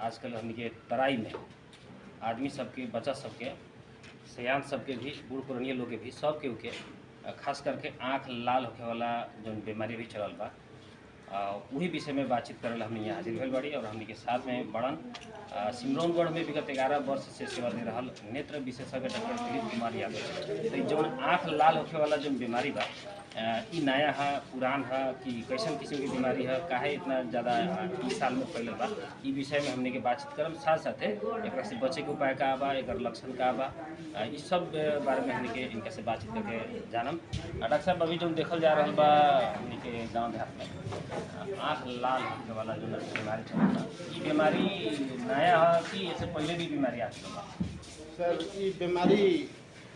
आजकल हमनी के तराई में आदमी सबके, बच्चा सबके, सयान सबके भी, बूढ़ पुरानिया लोग के भी, सबके उके खास करके आँख लाल होखे वाला जो बीमारी भी चलल बा, वही विषय में बातचीत करल हमने यहाँ हाजिर भइल बाड़ी। और हमने के साथ में बड़न सिमरौनगढ़ में विगत 11 वर्ष से सेवा दे रहा नेत्र विशेषज्ञ डॉक्टर दिलीप कुमार यादव। तो जो आँख लाल होखे वाला जो बीमारी बा, ई नया है, पुरान है, कि कैसन किस्म की बीमारी है, काहे इतना ज़्यादा इस साल में फैलल बा, ई विषय में हमने के बातचीत करम। साथ साथ एक से बचे के उपाय का बा, एक लक्षण का बा, इस सब बारे में हमने के इनका से बातचीत करके जानम। डॉक्टर साहब, अभी जो देखल जा रहा बा हमने के गाँव देहात में आँख लाल होने वाला जो बीमारी चलता बा, ई बीमारी नया है कि इससे पहले भी बीमारी आ चुका बा? सर, ये बीमारी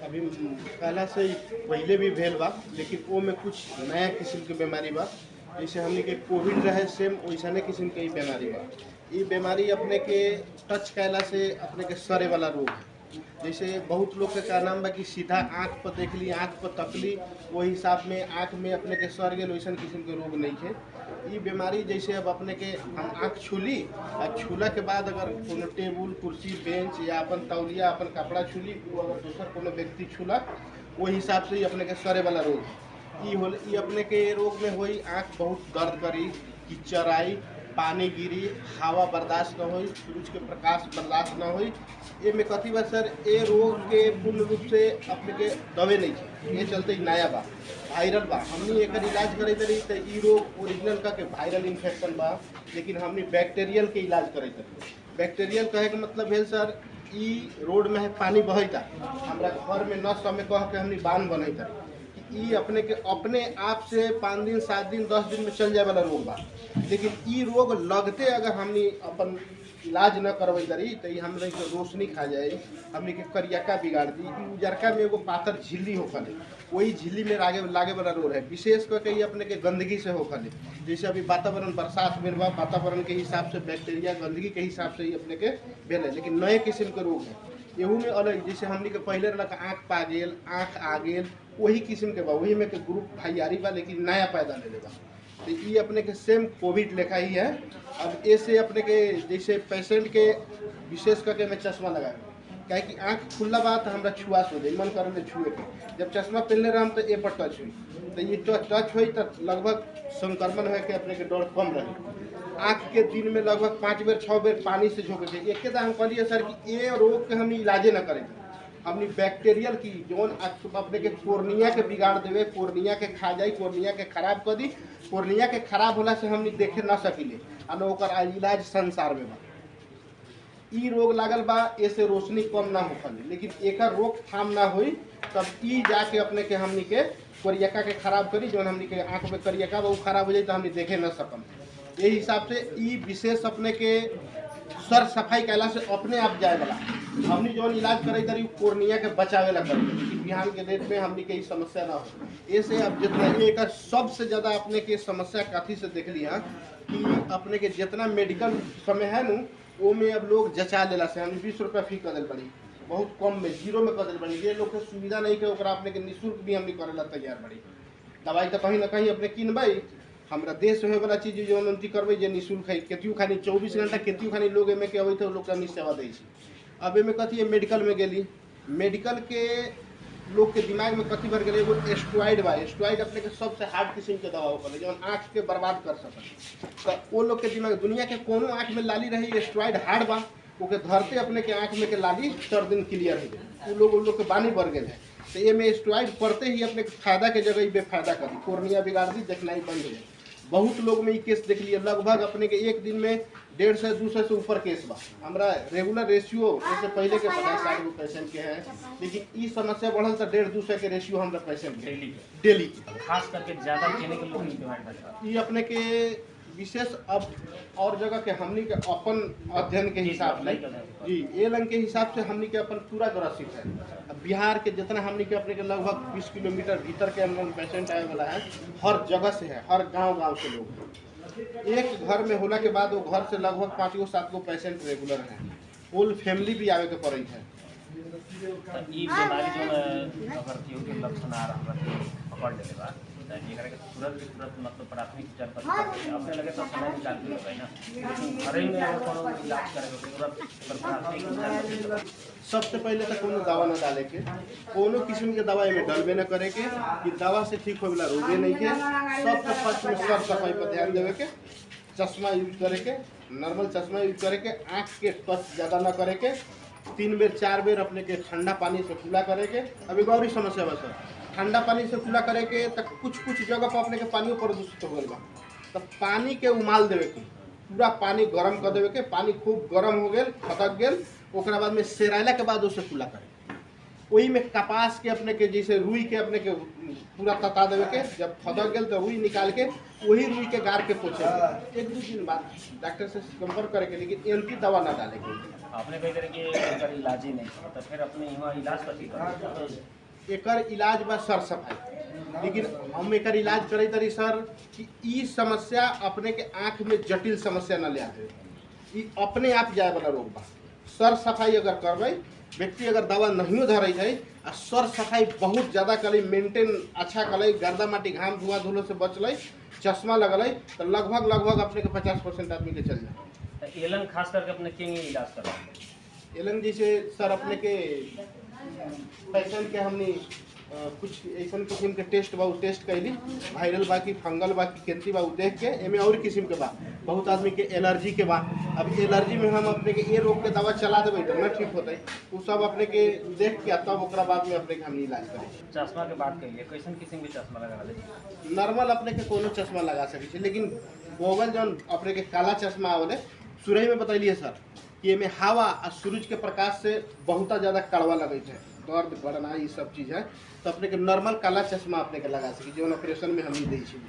अभी पहला से ही पहले भी भेल बा, लेकिन वो में कुछ नया किस्म के बीमारी बा। जैसे हमने के कोविड रहे सेम वैसने किस्म के बीमारी बा। ये बीमारी अपने के टच कैला से अपने के सरे वाला रोग है। जैसे बहुत लोग के नाम बा कि सीधा आँख पर देख ली, आँख पर तकली, वो हिसाब में आँख में अपने के सर गए, वैसन किस्म के रोग नहीं है। ये बीमारी जैसे अब अपने के हम आँख छूली और छूला के बाद अगर कोनो टेबुल, कुर्सी, बेंच या अपन तौलिया, अपन कपड़ा छूली, वो अगर दूसरा कोनो व्यक्ति छूला, वो हिसाब से ही अपने के सरे वाला रोग है। ये अपने के रोग में होई आँख बहुत दर्द करी, कीचड़ आई, पानी गिरी, हवा बर्दाश्त न हो, सूरज के प्रकाश बर्दाश्त न हो। ये में कथी बा सर, ये रोग के पूर्ण रूप से अपने के दवे नहीं है, ये चलते नया बा, वायरल बा। हमने एक इलाज करे रही तो ये रोग ओरिजिनल का के वायरल इन्फेक्शन बा, लेकिन हमने बैक्टीरियल के इलाज करे रही। बैक्टीरियल कहे के मतलब है सर, ई रोड में है पानी बहता, हमारा घर में नस में कह के हमने बांध बनता, ई अपने के अपने आप से 5 दिन, 7 दिन, 10 दिन में चल जाए वाला रोग बा। लेकिन ई रोग लगते अगर हमने अपन इलाज न करवाई करी तो ये हमने के रोशनी खा जाए, हमने के करियका बिगाड़ दी। उजरका में एगो पातर झिल्ली होखले, वही झिल्ली में लागे वाला रोग है। विशेष करके ये अपने के गंदगी से होखले। जैसे अभी वातावरण बरसात में बा, वातावरण के हिसाब से बैक्टीरिया, गंदगी के हिसाब से ही अपने के भेल है। लेकिन नए किस्म के रोग है, एहू में अलग। जैसे हमने के पहले रहा आँख पा गेल, आँख आ गेल, वही किस्म के बा, वही में के ग्रुप भाईयारी बा, लेकिन नया पैदा ले बा। तो ये अपने के सेम कोविड लेखा ही है। अब ऐसे अपने के जैसे पेशेंट के विशेष करके मैं चश्मा लगाए, क्या कि आँख खुला बा तो हमारा छुआस हो जाए, मन करे छुए के। जब चश्मा पहनले रहा तो ए पर टच हुई, तो ये टच हुई तो लगभग संक्रमण हो के अपने के डर कम रहे। आँख के दिन में लगभग 5 बेर 6 बेर पानी से झोंके थे। एक हम कहलिए सर कि ये रोग के हम इलाजे न करें, हमने बैक्टीरियल की जोन अपने के कोर्निया के बिगाड़ देवे, कोर्निया के खा जाए, कोर्निया के खराब कर दी। कोर्निया के खराब होला से हमने देखे न सकिले, और इलाज संसार में बा। ई रोग लागल बा, ऐसे रोशनी कम ना होखले, लेकिन एक रोकथाम ना हुई तब ई जाके अपने के हमनी के कोरियका के खराब करी, जो हमनी के आँख में करियका बा वो खराब हो जाए तो हमने देखे न सकम। यही हिसाब से ई विशेष अपने के सर सफाई कैला से अपने आप जाए वाला हमने जो इलाज करे तरी कोर्निया के बचावे ला करी कि बिहान के डेट में हमने के समस्या ना हो। ऐसे अब जितना एक सबसे ज़्यादा अपने के समस्या काफ़ी से देख लिया कि अपने के जितना मेडिकल समय है न, वो में अब लोग जचा लेला से हमने 20 रुपया फी कर दिल बड़ी, बहुत कम में, 0 में कर दिल बड़ी। ये लोग के सुविधा नहीं के ओकरा अपने के निःशुल्क भी हमने करे ला तैयार बड़ी। दवाई तो कहीं ना कहीं अपने किनबई, हमारा देश होए वाला चीज जो उन्नति करबे जे निःशुल्क है, केतियो खानी 24 घंटा केतियो खानी लोग एमे के अबै थे, लोग का सेवा दै छी। अब एमे कथी है, मेडिकल में गेली, मेडिकल के लोग के दिमाग में कथी भर गए, एगो स्टेरॉइड बा। स्टेरॉइड अपने के सबसे हार्ड किस्म के दवा होकर जो आँख के बर्बाद कर सकता। तो वो लोग के दिमाग, दुनिया के कोनो आँख में लाली रही, स्टेरॉइड हार्ड बा, ओके धरते अपने के आँख में के लाली 4 दिन क्लियर हो गए। वो लोग के बानी बढ़ गए है। तो ये में स्टेरॉइड पड़ते ही अपने फायदा के जगह बेफायदा करी, कोर्निया बिगाड़ दी, देखनाई बंद हो जाए। बहुत लोग में ये केस देख लिए, लगभग अपने के एक दिन में 150 से 200 से ऊपर केस बा। हमारा रेगुलर रेशियो जैसे पहले के 50-60 गो पेशेंट के हैं, लेकिन ये समस्या बढ़ल तो 150-200 के रेशियो हमारा पेशेंट डेली खास करके ज़्यादा केने के लोग बीमारी ये अपने के विशेष अब और जगह के हमनी के अपन अध्ययन के हिसाब से जी ए लंग के हिसाब से हमनी के अपन पूरा ग्रसित है। अब बिहार के जितना हमनी के अपने के लगभग 20 किलोमीटर भीतर के हम पेशेंट आए वाला है, हर जगह से है, हर गांव से लोग। एक घर में होला के बाद वो घर से लगभग 5-7 गो पेशेंट रेगुलर हैं, फुल फैमिली भी आवे के पड़े है। बीमारी जो अगर केहू के लक्षण आ रहा है पकड़ लेले बा, एकरा के तुरंत के तुरंत मतलब प्राथमिक उपचार करके अपने लगे तो समय निकाल के होगा ना, लेकिन घरे में अगर कोनो इलाज करे के तुरंत एकर प्राथमिक उपचार करके सबसे पहले तो कोनो दवा न डाले के, कोनो किस्म के दवा में डलबे न करे के कि दवा से ठीक हो वाला रोगे नहीं के। सबसे फर्स्ट में साफ सफाई पर ध्यान देवे के, चश्मा यूज करे के, नॉर्मल चश्मा यूज करे के, आँख के टच ज़्यादा न करे के, 3 बेर 4 बेर अपने के ठंडा पानी से कुला करे के। अभी गौरी समस्या बस ठंडा पानी से कुला करे के तक कुछ जगह पर अपने के पानी प्रदूषित हो गल बा, तो पानी के उमाल देवे के, पूरा पानी गरम कर देवे के। पानी खूब गरम हो गल, खटक गल, ओकरा बाद में सेराइला के बाद उसे कुला करे। वही में कपास के अपने के जैसे रुई के अपने के पूरा तता देवे के, जब खदक गल तो रुई निकाल के वही रुई के गार के पोछे। 1-2 दिन बाद डॉक्टर से संपर्क करे के, लेकिन एलपी दवा ना डाले के। आपने कही तरह के एकर इलाज ही नहीं था, तो फिर अपने यहाँ इलाज कथी कर एकर इलाज बा सर सफाई, लेकिन हम एकर इलाज करे तरी सर कि ई समस्या अपने के आँख में जटिल समस्या न ले आवे, ई अपने आप जाए वाला रोग बा। सर सफाई अगर करबै, व्यक्ति अगर दवा नहीं धरे है आ सर सफाई बहुत ज़्यादा कल मेंटेन अच्छा कल, गर्दा माटी घाम धुआं धुलो से बचल, चश्मा लगल, तो लगभग अपने के 50% आदमी के चल जाए। एलन खास करके अपने के इलाज करवा एलन जैसे सर अपने के पैसन के हमने कुछ ऐसा किस्म के टेस्ट बा, टेस्ट कैली, वायरल बा कि फंगल बा कि केंती बा, देख के एमे और किस्म के बा। बहुत आदमी के एलर्जी के बा, अब एलर्जी में हम अपने के ये रोग के दवा चला देवे तो न ठीक होते, वो सब अपने के देख के तब ओकरा बाद में अपने के हम इलाज करें। चश्मा के बात करिए, कैसन किस्म के चश्मा लगा ले? नॉर्मल अपने के कोनो चश्मा लगा सके, लेकिन गोगल जौन अपने के काला चश्मा आवले सुरही में बतैलिए सर कि एमे हवा और सूरज के प्रकाश से बहुत ज़्यादा कड़वा लगे है, दर्द बढ़ना ये सब चीज़ है, तो अपने के नॉर्मल काला चश्मा अपने के लगा सके, जो ऑपरेशन में हम ही दी छी।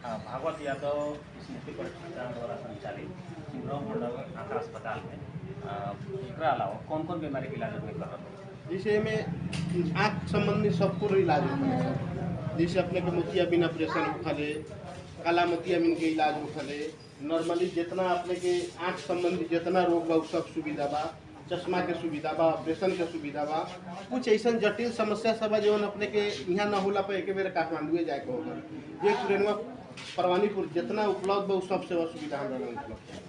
हाँ, भागवत यादव स्मृति प्रतिष्ठान द्वारा संचालित सिमरन मंडल आँख अस्पताल में एकरा अलावा कौन कौन बीमारी के इलाज में कर रहा है? जैसे में आँख संबंधी सब पूरा इलाज होता है सर। जैसे अपने के मोतियाबिंद ऑपरेशन होखले, काला मोतियाबिंद के इलाज होखले, नॉर्मली जितना अपने के आँख संबंधी जितना रोग बा सब सुविधा बा, चश्मा के सुविधा बा, ऑपरेशन के सुविधा बा। कुछ ऐसा जटिल समस्या सब है जो अपने के यहाँ न होला पे एक बेर काठमांडू जाके होगा, ये ट्रेनवा परवानीपुर जितना उपलब्ध बा सब सेवा सुविधा हमारा उपलब्ध है।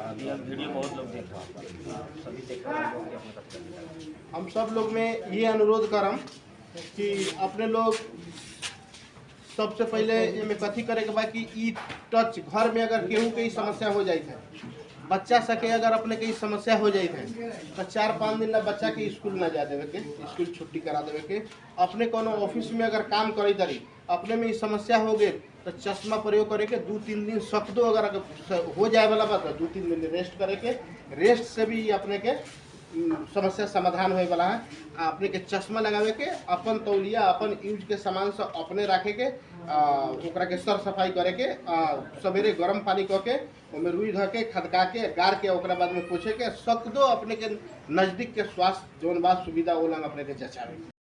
अभी अब वीडियो बहुत लोग देख रहे हैं, सभी देख रहे हैं लोग के अपने कथी करते हैं। हम सब लोग में ये अनुरोध करम कि अपने लोग सबसे पहले ये कथी करे के बा कि ई टच घर में अगर केहू के समस्या हो जाए है, बच्चा सके अगर अपने के समस्या हो जाए है तो 4-5 दिन ला बच्चा के स्कूल ना जा देवे के, स्कूल छुट्टी करा देवे के। अपने कोनो ऑफिस में अगर काम करे तरी अपने में समस्या हो गए तो चश्मा प्रयोग करे के 2-3 दिन सकदो अगर हो जाए वाला बात है 2-3 दिन रेस्ट करे के, रेस्ट से भी अपने के समस्या समाधान होए वाला है। अपने के चश्मा लगावे के, अपन तौलिया अपन यूज के सामान से अपने रखे के, ओकरा के सर सफाई करे के, सवेरे गर्म पानी क के ओमे रुई ध के खदका के गार के ओकरा बाद में पोछे के, सकदो अपने के नज़दीक के स्वास्थ्य जौन बात सुविधा ओला अपने के जचावे।